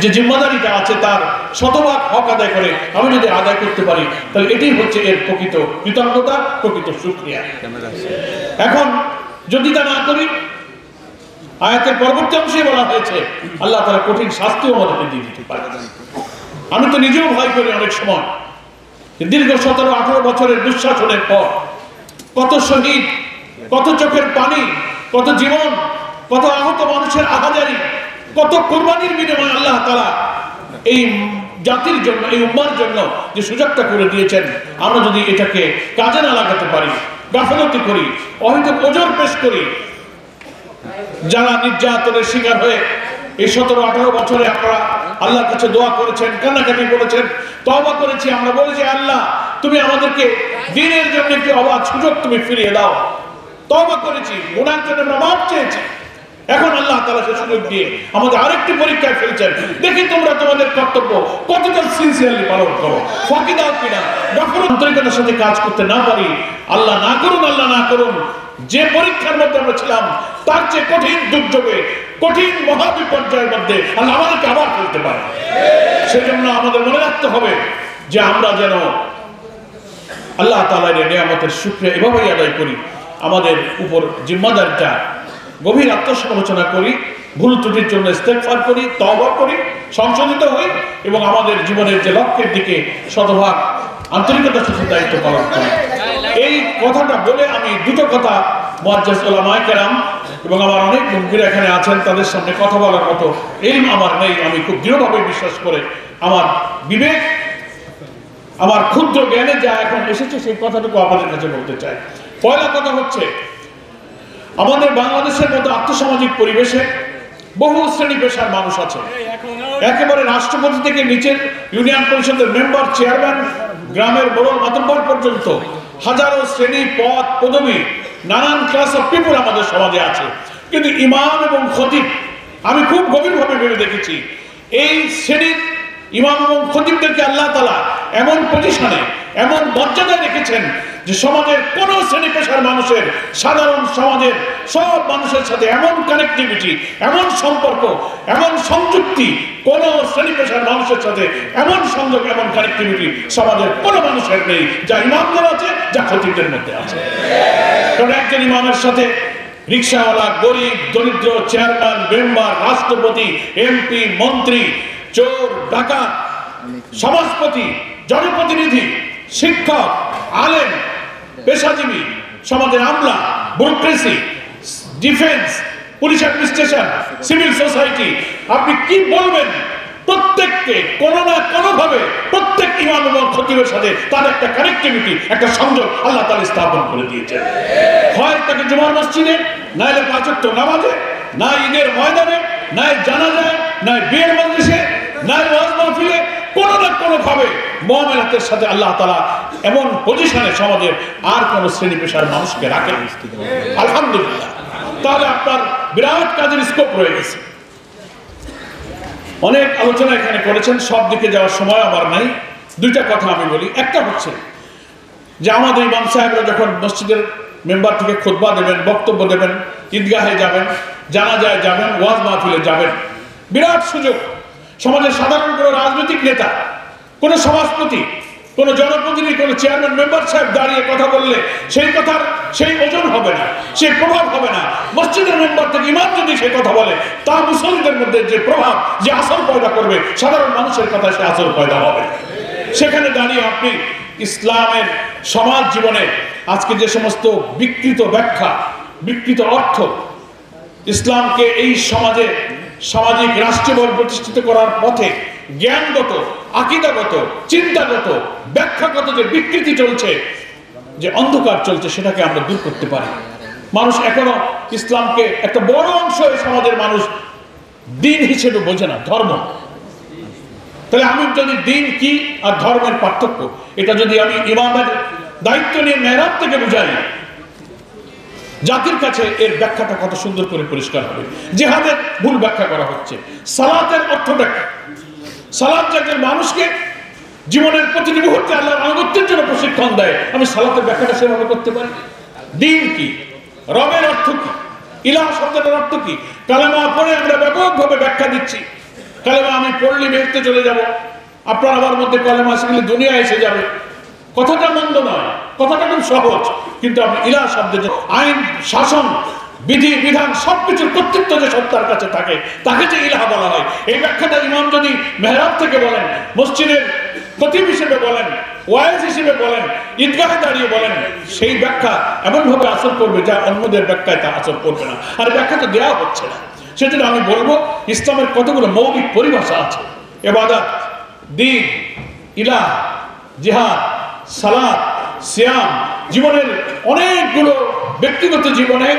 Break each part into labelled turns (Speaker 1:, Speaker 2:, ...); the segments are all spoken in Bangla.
Speaker 1: যে জিম্মাদারিটা আছে তার শতভাগ হক আদায় করে আমি যদি আদায় করতে পারি, তাহলে এটাই হচ্ছে এর প্রকৃত কৃতজ্ঞতা, প্রকৃত শুকরিয়া। এখন যদি তা না করি, আয়াতের পরবর্তী অংশে বলা হয়েছে আল্লাহ তাআলা কঠিন শাস্তিও আমাদেরকে দিয়ে দিতে পারে। আমি তো নিজেও ভয় করি অনেক সময়, দীর্ঘ 17-18 বছরের দুঃশাসনের পর কত শহীদ, কত চোখের পানি, কত জীবন, কত আহত মানুষের আহাজারি, কত কোরবানির বিনিময়ে আল্লাহ তাআলা এই জাতির জন্য, এই উম্মার জন্য যে সুযোগটা করে দিয়েছেন, আমরা যদি এটাকে কাজে না লাগাতে পারি, গাফলতি করি, অহেতুক ওজর পেশ করি, যারা নির্যাতনের শিকার হয়ে এই 17-18 বছরে আপনারা আল্লাহর কাছে দোয়া করেছেন, কান্নাকাটি করেছেন, তওবা করেছি, আমরা বলেছি আল্লাহ তুমি আমাদেরকে দ্বীনের জন্য একটি অবাধ সুযোগ তুমি ফিরিয়ে দাও, তওবা করেছি, গুনাহের জন্য আমরা মাফ চেয়েছি। এখন আল্লাহ তাআলা সেই সুযোগ দিয়ে আমাদের আরেকটি পরীক্ষায় ফেলছেন, দেখি তোমরা তোমাদের কর্তব্য কতটা সিনসিয়ারলি পালন করো, ফাঁকি দাও কিনা। যখন আন্তরিকতার সাথে কাজ করতে না পারি, আল্লাহ না করুন, আল্লাহ না করুন, যে পরীক্ষার মধ্যে আমরা ছিলাম তার চেয়ে কঠিন দুর্যোগে, কঠিন মহাবিপর্যয়ের মধ্যে আল্লাহ আমাদেরকে আবার ফেলতে পারে। সেজন্য আমাদের মনে রাখতে হবে যে আমরা যেন আল্লাহ তাআলার নিয়ামতের শুকরিয়া এভাবেই আদায় করি, আমাদের উপর জিম্মাদারিটা গভীর আত্মসমালোচনা করি, ভুল ত্রুটির জন্য ইস্তেগফার করি, তওবা করি, সংশোধিত হই এবং আমাদের জীবনের যে লক্ষ্যের দিকে শতভাগ আন্তরিকতার সাথে দায়িত্ব পালন করি। এই কথাটা বলে আমি দুটো কথা মুআজ্জাজ উলামায়ে কেরাম এবং আমার অনেক মুরব্বিরা এখানে আছেন, তাদের সামনে কথা বলার মতো ইলম আমার নেই, আমি খুব দৃঢ়ভাবে বিশ্বাস করে আমার বিবেক, আমার ক্ষুদ্র জ্ঞানে যা এখন এসেছে সেই কথাটুকু আপনাদের কাছে বলতে চাই। পয়লা কথা হচ্ছে, আমাদের বাংলাদেশের মতো আর্থসামাজিক পরিবেশে বহু শ্রেণী পেশার মানুষ আছে, একেবারে রাষ্ট্রপতি থেকে নিচের ইউনিয়ন পরিষদের মেম্বার, চেয়ারম্যান, গ্রামের বড় মাতব্বর পর্যন্ত হাজারো শ্রেণী, পদ, পদবী, নানান ক্লাস অফ পিপল আমাদের সমাজে আছে। কিন্তু ইমাম এবং খতিব, আমি খুব গভীরভাবে ভেবে দেখেছি, এই শ্রেণীর ইমাম এবং খতিবদেরকে আল্লাহ তাআলা এমন পজিশনে, এমন মর্যাদায় রেখেছেন যে সমাজের কোন শ্রেণী পেশার মানুষের, সাধারণ সমাজের সব মানুষের সাথে এমন কানেক্টিভিটি, এমন সম্পর্ক, এমন সংযুক্তি কোন শ্রেণী পেশার মানুষের সাথে এমন সংযোগ, এমন কানেক্টিভিটি সমাজের কোন মানুষের নেই যা ইমামদের আছে, যা খতিবদের মধ্যে আছে। কারণ একজন ইমামের সাথে রিকশাওয়ালা, গরিব, দরিদ্র, চেয়ারম্যান, মেম্বার, রাষ্ট্রপতি, এমপি, মন্ত্রী, চোর, ডাকাত, সমাজপতি, জনপ্রতিনিধি, শিক্ষক, আলেম, পেশাজীবী, সমাজের আমলা, bureaucracy, defence, police administration, civil society, আপনি কি বলবেন, প্রত্যেককে কোনো না কোনোভাবে প্রত্যেক ইমাম এবং খতিবের সাথে তার একটা কানেক্টিভিটি, একটা সংযোগ আল্লাহ তাআলা স্থাপন করে দিয়েছেন। হয় তাকে জুমার মসজিদে, নাইলে 5 ওয়াক্ত নামাজে, না ঈদের ময়দানে, না জানাজায়, না বিয়ের মজলিসে, না ওয়াজ মাহফিলে, কোনো না কোনোভাবে মুআমালাতের সাথে আল্লাহ তাআলা এমন পজিশনে সমাজের আর কোন শ্রেণী পেশার মানুষকে রাখেন। আলহামদুলিল্লাহ, তাহলে আপনার বিরাট কাজের স্কোপ রয়ে গেছে। অনেক আলোচনা এখানে করেছেন, সব দিকে যাওয়ার সময় আমার নাই, দুইটা কথা আমি বলি। একটা হচ্ছে যে আমাদের ইমাম সাহেবরা যখন মসজিদের মেম্বার থেকে খুতবা দেবেন, বক্তব্য দেবেন, ঈদগাহে যাবেন, জানাজায় যাবেন, ওয়াজ মাহফিলে যাবেন, বিরাট সুযোগ। সমাজের সাধারণ কোনো রাজনৈতিক নেতা, কোনো সমাজপতি, কোনো জনপ্রতিনিধি, কোনো চেয়ারম্যান, মেম্বার সাহেব দাঁড়িয়ে কথা বললে সেই কথার সেই ওজন হবে না, সেই প্রভাব হবে না। মসজিদের মেম্বার থেকে ইমাম যদি সে কথা বলে, তা মুসলিমদের মধ্যে যে প্রভাব, যে আসর পয়দা করবে, সাধারণ মানুষের কথা সে আসর পয়দা হবে। সেখানে দাঁড়িয়ে আপনি ইসলামের সমাজ জীবনে আজকে যে সমস্ত বিকৃত ব্যাখ্যা, বিকৃত অর্থ, ইসলামকে এই সমাজে সামাজিক রাষ্ট্রবল প্রতিষ্ঠিত করার পথে জ্ঞানগত, আকীদাগত, চিন্তাগত, ব্যাখ্যাগত যে বিকৃতি চলছে, যে অন্ধকার চলছে, সেটাকে আমরা দূর করতে পারি। মানুষ এখনো ইসলামকে একটা বড় অংশ সমাজের মানুষ দিন হিসেবে বোঝে না, ধর্ম। তাহলে আমি যদি দিন কি আর ধর্মের পার্থক্য, এটা যদি আমি ইমামের দায়িত্ব নিয়ে মেহরাব থেকে বুঝাই, জাতির কাছে এর ব্যাখ্যাটা কত সুন্দর করে পরিষ্কার হবে। জিহাদের ভুল ব্যাখ্যা করা হচ্ছে, সালাতের অর্থটা কি, সালাত যাকে মানুষকে জীবনের প্রতিটি মুহূর্তে আল্লাহর আনুগত্যের জন্য প্রশিক্ষণ দেয়, আমি সালাতের ব্যাখ্যাটা সেভাবে করতে পারি। দিন কি, রবের অর্থ কি, ইলাহ শব্দটার অর্থ কি, কালেমা পড়ে আমরা ব্যাপকভাবে ব্যাখ্যা দিচ্ছি। কালেমা আমি পড়লে বেরতে চলে যাব, আপনার আমার মধ্যে কালেমা শিখলে দুনিয়া এসে যাবে। কথাটা মন্দ নয়, কথাটা খুব সহজ, কিন্তু আপনি ইলাহ শব্দের আইন, শাসন, বিধি বিধান সবকিছুর কর্তৃত্ব যে সত্তার কাছে থাকে তাকে যে ইলাহ বলা হয়, এই ব্যাখ্যাটা ইমাম যদি মেহরাব থেকে বলেন, মসজিদের খতিব হিসেবে বলেন, ওয়াইজ হিসেবে বলেন, ঈদগাহে দাঁড়িয়ে বলেন, সেই ব্যাখ্যা এমনভাবে আসর করবে যা অন্যদের ব্যাখ্যায় তা আসর করবে না। আর ব্যাখ্যা তো দেওয়া হচ্ছে না। সেজন্য আমি বলবো ইসলামের কতগুলো মৌলিক পরিভাষা আছে, ইবাদত, দ্বীন, ইলাহ, জিহাদ, সালাত, সিয়াম, জীবনের অনেকগুলো ব্যক্তিগত জীবনে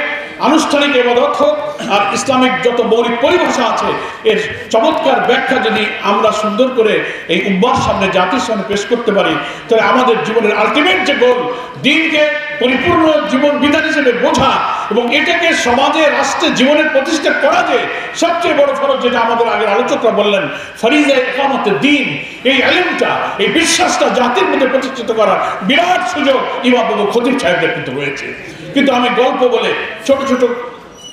Speaker 1: আনুষ্ঠানিক ইবাদত হোক আর ইসলামিক যত মৌলিক পরিভাষা আছে এর চমৎকার ব্যাখ্যা যদি আমরা সুন্দর করে এই উম্মার সামনে, জাতির সামনে পেশ করতে পারি, তাহলে আমাদের জীবনের আলটিমেট যে গোল, দ্বীনকে পরিপূর্ণ জীবন বিধান হিসেবে বোঝা এবং এটাকে সমাজে, রাষ্ট্রে জীবনের প্রতিষ্ঠা করা, যে সবচেয়ে বড় ফরজ, যেটা আমাদের আগের আলোচকরা বললেন, ফরিজা ইকামতে দ্বীন, এই ইলমটা, এই বিশ্বাসটা জাতির মধ্যে প্রতিষ্ঠিত করার বিরাট সুযোগ ইমাম এবং খতিব সাহেবদের কিন্তু রয়েছে। কিন্তু আমি গল্প বলে, ছোট ছোট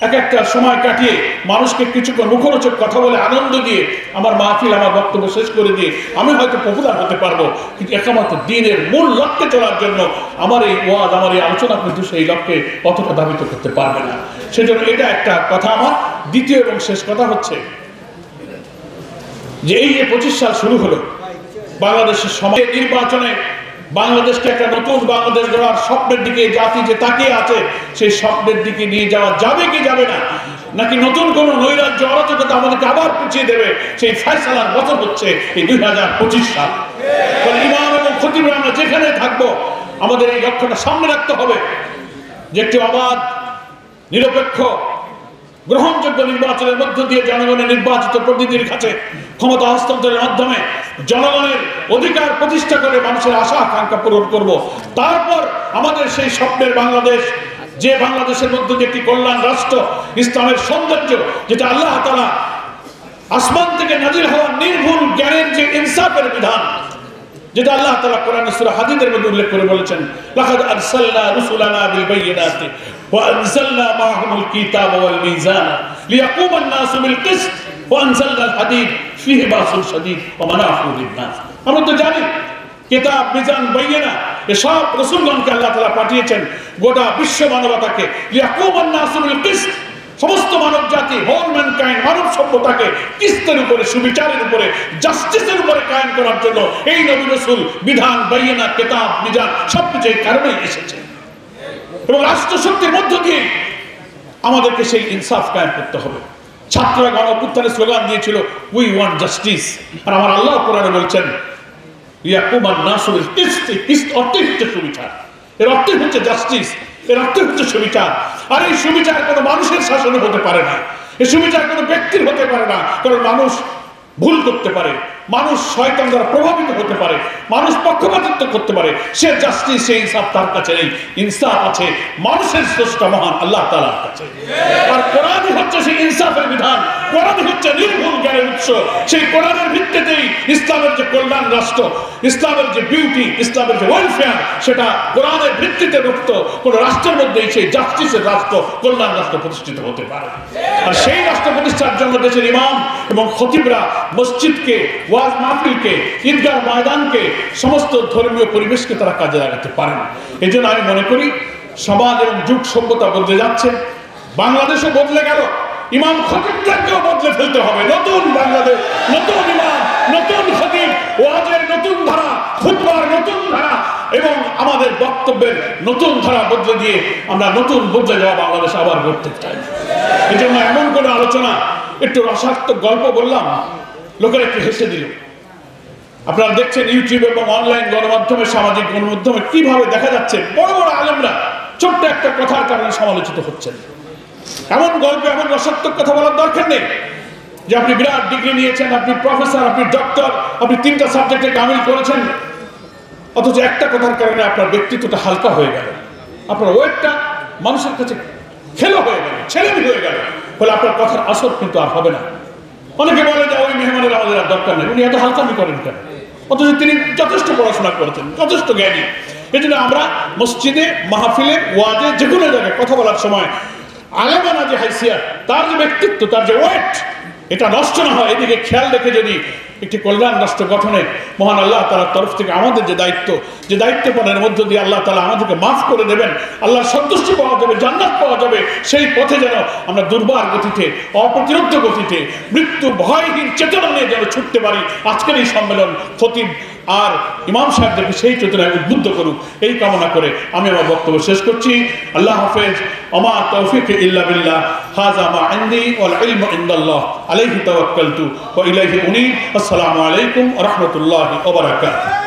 Speaker 1: এক একটা সময় কাটিয়ে, মানুষকে কিছুক্ষণ মুখরোচক কথা বলে আনন্দ দিয়ে আমার মাহফিল, আমার বক্তব্য শেষ করে দিয়ে আমি হয়তো পপুলার হতে পারবো, কিন্তু একমাত্র দ্বীনের মূল লক্ষ্যে চলার জন্য আমার এই ওয়াজ, আমার এই আলোচনা কিন্তু সেই লক্ষ্যে অতটা ধাবিত করতে পারবে না। সেজন্য এটা একটা কথা আমার। দ্বিতীয় এবং শেষ কথা হচ্ছে যে এই যে 25 সাল শুরু হলো, বাংলাদেশের সমাজে নির্বাচনে বাংলাদেশকে একটা নতুন বাংলাদেশ গড়ার স্বপ্নের দিকে জাতি যে তাকিয়ে আছে, সেই স্বপ্নের দিকে নিয়ে যাওয়া যাবে কি যাবে না, নাকি নতুন কোন নৈরাজ্য, অরাজকতা আমাদেরকে আবার পিছিয়ে দেবে, সেই ফয়সালার বছর হচ্ছে এই 2025 সাল। ইমাম এবং খতিবরা আমরা যেখানে থাকবো আমাদের এই লক্ষ্যটা সামনে রাখতে হবে যে একটি অবাধ, নিরপেক্ষ, গ্রহণযোগ্য নির্বাচনের মধ্য দিয়ে জনগণের নির্বাচিত প্রতিনিধির কাছে ক্ষমতা হস্তান্তরের মাধ্যমে জনগণের অধিকার প্রতিষ্ঠা করে মানুষের আশা আকাঙ্ক্ষা পূরণ করব। তারপর আমাদের সেই স্বপ্নের বাংলাদেশ, যে বাংলাদেশের মধ্যে যে একটি কল্যাণ রাষ্ট্র, ইসলামের সৌন্দর্য, যেটা আল্লাহ তাআলা আসমান থেকে নাজিল হওয়া নির্ভুল জ্ঞানের যে ইনসাফের বিধান, যেটা আল্লাহ তাআলা কোরআনে সূরা হাদীদের মধ্যে উল্লেখ করে বলেছেন, লাকাদ আরসালনা রুসুলানা বিল বাইয়িনাতি ওয়া আনজালনা মাআহুমুল কিতাবা ওয়াল মিজানা লিয়াকুমান নাসু বিল কিসত ওয়া আনজালনা আল হাদীদ ফীহি বাসুন শাদীদ ওয়া মানাফিউ লিন-নাস। আমরা তো জানি কিতাব, মিজান, বাইয়িনা এসব রাসূলগণকে আল্লাহ তাআলা পাঠিয়েছেন গোটা বিশ্ব মানবতাকে, লিয়াকুমান নাসু বিল কিসত, সমস্ত মানব জাতি, হোল ম্যানকাইন্ড, মানব সভ্যতাকে কিস্তের উপরে, সুবিচারের উপরে, জাস্টিসের উপরে কায়েম করার জন্য এই নবী রাসূল বিধান, বাইয়িনা, কিতাব, মিজান সবকিছু এই কারণেই এসেছে। এবং রাষ্ট্রশক্তির মধ্য দিয়ে আমাদেরকে সেই ইনসাফ কায়েম করতে হবে। ছাত্ররা গণ অভ্যুত্থানের স্লোগান দিয়েছিল, উই ওয়ান্ট জাস্টিস। আর আমার আল্লাহ কোরআনে বলছেন, ইয়াকুমান নাসু বিল কিসত, কিসত অর্থই হচ্ছে সুবিচার, এর অর্থই হচ্ছে জাস্টিস, এর অর্থ হচ্ছে সুবিচার। আর এই সুবিচার কোনো মানুষের শাসনে হতে পারে না, এই সুবিচার কোনো ব্যক্তির হতে পারে না, কারণ মানুষ ভুল করতে পারে, মানুষ শয়তান দ্বারা প্রভাবিত হতে পারে, মানুষ পক্ষপাতিত্ব করতে পারে। সে জাস্টিস, সে ইনসাফ তার কাছে নেই। ইনসাফ আছে মানুষের স্রষ্টা মহান আল্লাহ তাআলার কাছে। আর কোরআনই হচ্ছে সেই ইনসাফের বিধান, কোরআনই হচ্ছে নির্ভুল জ্ঞানের উৎস। সেই কোরআনের ভিত্তিতেই ইসলামের যে কল্যাণ রাষ্ট্র, ইসলামের যে বিউটি, ইসলামের যে ওয়েলফেয়ার, সেটা কোরআনের ভিত্তিতে রপ্ত কোন রাষ্ট্রের মধ্যেই সেই জাস্টিসের রাষ্ট্র, কল্যাণ রাষ্ট্র প্রতিষ্ঠিত হতে পারে। আর সেই রাষ্ট্র প্রতিষ্ঠার জন্য দেশের ইমাম এবং খতিবরা মসজিদকে, ওয়াজ মাহফিলকে, ঈদগাহ ময়দানকে, সমস্ত ধর্মীয় পরিবেশকে তারা কাজে লাগাতে পারেন। এই জন্য আমি মনে করি সমাজ এবং যুগ সভ্যতা বদলে যাচ্ছে, বাংলাদেশও বদলে গেল, ইমাম খতিবদেরকেও বদলে ফেলতে হবে। নতুন বাংলাদেশ, নতুন ইমাম, নতুন খতিব, ওয়াজের নতুন ধারা, খুতবার নতুন ধারা এবং আমাদের বক্তব্যের নতুন ধারা বদলে দিয়ে আমরা নতুন বদলে যাওয়া বাংলাদেশ আবার গড়তে চাই। এই জন্য এমন কোনো আলোচনা, একটু রসাত্মক গল্প বললাম, লোকেরা একটু হেসে দিল। আপনারা দেখছেন ইউটিউব এবং অনলাইন গণমাধ্যমে, সামাজিক গণমাধ্যমে কিভাবে দেখা যাচ্ছে বড় বড় আলেমরা ছোট্ট একটা কথার কারণে সমালোচিত হচ্ছেন। এমন গল্পে এমন রসাত্মক কথা বলার দরকার নেই যে আপনি বিরাট ডিগ্রি নিয়েছেন, আপনি প্রফেসর, আপনি ডক্টর, আপনি 3টা সাবজেক্টে কামিল করেছেন, অথচ একটা কথার কারণে আপনার ব্যক্তিত্বটা হালকা হয়ে গেল, আপনার ওয়েটটা মানুষের কাছে খেলো হয়ে গেল, ছেলেমি হয়ে গেল, বলে আপনার কথার আসর কিন্তু আর হবে না। অনেকে বলে যে ওই মেহমানের আমাদের আর দরকার নেই, উনি এত হালকামি করেন কেন, অথচ তিনি যথেষ্ট পড়াশোনা করেছেন, যথেষ্ট জ্ঞানী। এই জন্য আমরা মসজিদে, মাহফিলে, ওয়াজে, যে কোনো জায়গায় কথা বলার সময় আলেমানা যে হাইসিয়াত, তার যে ব্যক্তিত্ব, তার যে ওয়েট, এটা নষ্ট না হয় এদিকে খেয়াল রেখে যদি একটি কল্যাণ রাষ্ট্র গঠনে মহান আল্লাহ তাআলার তরফ থেকে আমাদের যে দায়িত্ব পালনের মধ্য দিয়ে আল্লাহ তাআলা আমাদেরকে মাফ করে দেবেন, আল্লাহর সন্তুষ্টি পাওয়া যাবে, জান্নাত পাওয়া যাবে, সেই পথে যেন আমরা দুর্বার গতিতে, অপ্রতিরোধ্য গতিতে, মৃত্যু ভয়হীন চেতনা নিয়ে যেন ছুটতে পারি। আজকের এই সম্মেলন খতিব আর ইমাম সাহেবদেরকে সেই চেতনায় উদ্বুদ্ধ করুক, এই কামনা করে আমি আমার বক্তব্য শেষ করছি। আল্লাহ হাফেজ। আমা তৌফিক ইল্লা বিল্লাহ, হাযা মা ইনদি ওয়াল ইলমু ইনদাল্লাহ, আলাইহি তাওয়াক্কালতু ওয়া ইলাইহি উনীব। আসসালামু আলাইকুম ওয়া রাহমাতুল্লাহি ওয়া বারাকাতুহু।